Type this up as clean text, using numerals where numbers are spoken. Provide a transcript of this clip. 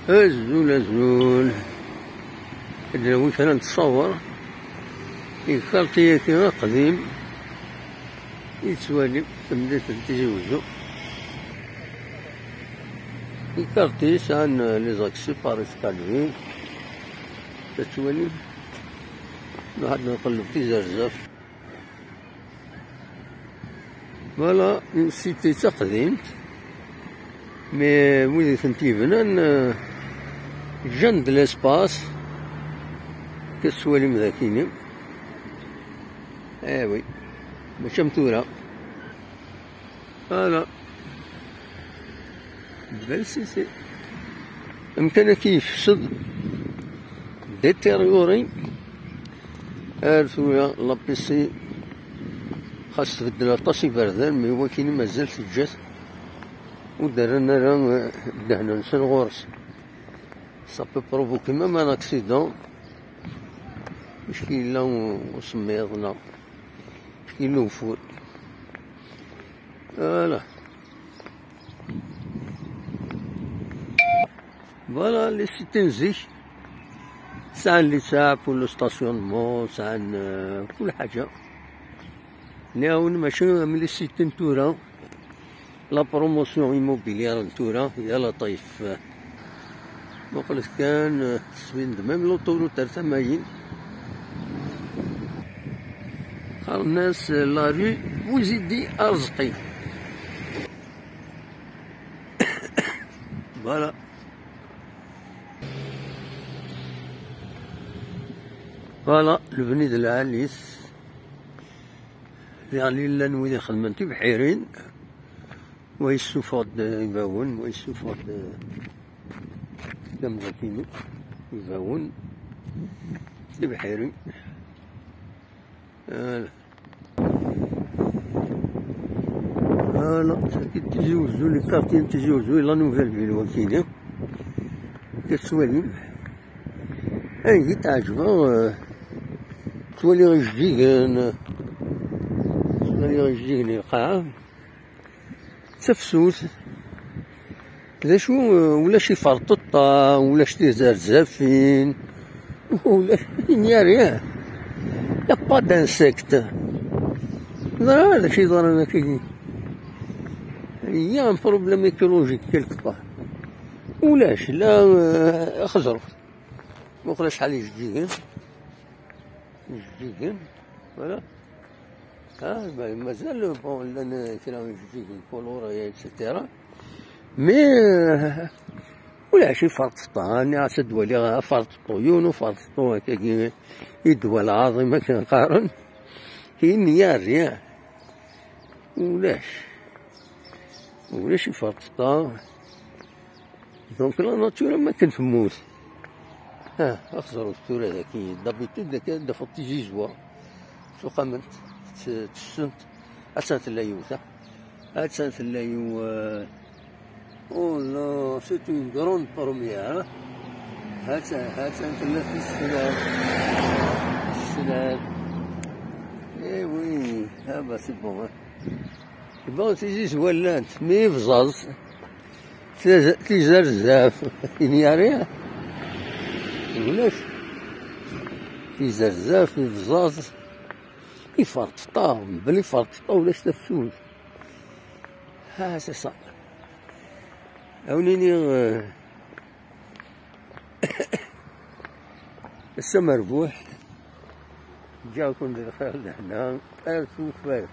أزول أزول إذا وين كان نتصور الكارتيه كيما قديم يتوالي بدات تجوزو الكارتيه سان لي زاكسي باريس كالفين تتوالي واحد نقلب تيزرزاف فوالا سيتي تقديم مي وين ثنتي بنان جند لاسباس كسوالي مذاكيني وي ماشي متورة فوالا بل سيسي امكان كيف صد ديتيريوري ارثويا لابيسي خاص تبدل طاسي بردان مي هو كاين مازال تجات ودارنا راه دهنا نسن غورس سا بو بروفوكي ميم ان اكسيدون مش كاين لا وسميضنا مش كاين لا وفود فوالا فوالا لي سيتي نزيك ساعن لي ساعة كل ستاسيونمون ساعن كل حاجة ناون ماشي ملي سيتي نتورا لا بروموسيون ايموبيليار نتورا يا لطيف وقلت كان سوين ميم لوطورو تاع ثماين قال الناس لا ري بوزيدي ارزقي فوالا فوالا البنيد العاليس يعني لا نويدي خدمتي بحيرين ويسوفاد يباون ويسوفاد دم ذاكينو يباون بحيرين فوالا تجوزو لي كارتين تجوزو لا نوفيل فيل وكيني كتسوالي تعجبها تولي غير جديد غير القاعة تفسوس لا شو ولا شي فرططة ولا شي زرزافين ولا يا ريان يا با دانسيكت هذا شي ضرنا كي هي ان بروبليم ايكولوجيك كيلك با ولاش لا خزرف وقلا شحال جديدين فوالا مازال بون لان كراهم جديدين كولورا اكسيتيرا مي ولا شي فرططة راني عاد دوالي فرططو يونو فرططو هكا يدوال عظيمة كنقارن كاين يا ريان ولاش فرططة دونك لا ناتورا ما كنفهموش اخزرو التورا ذاكي دابيتود ذاك دافو تيجي جوا شو قامت تسنت اسانت اللايو تاع اسانت اللايو او لا سيت اون غروند بروميير هاتسانت اللايو السناد وي هذا سي بون بون تيجي زوالات مي فزاز تيزرزاف يا ريان ولاش في زرزاف في فزاز يفرططا بلي فرططا ولاش تفسوس سي صعب عاونيني لسه مربوح جاكم بالخير لهنا ألف خير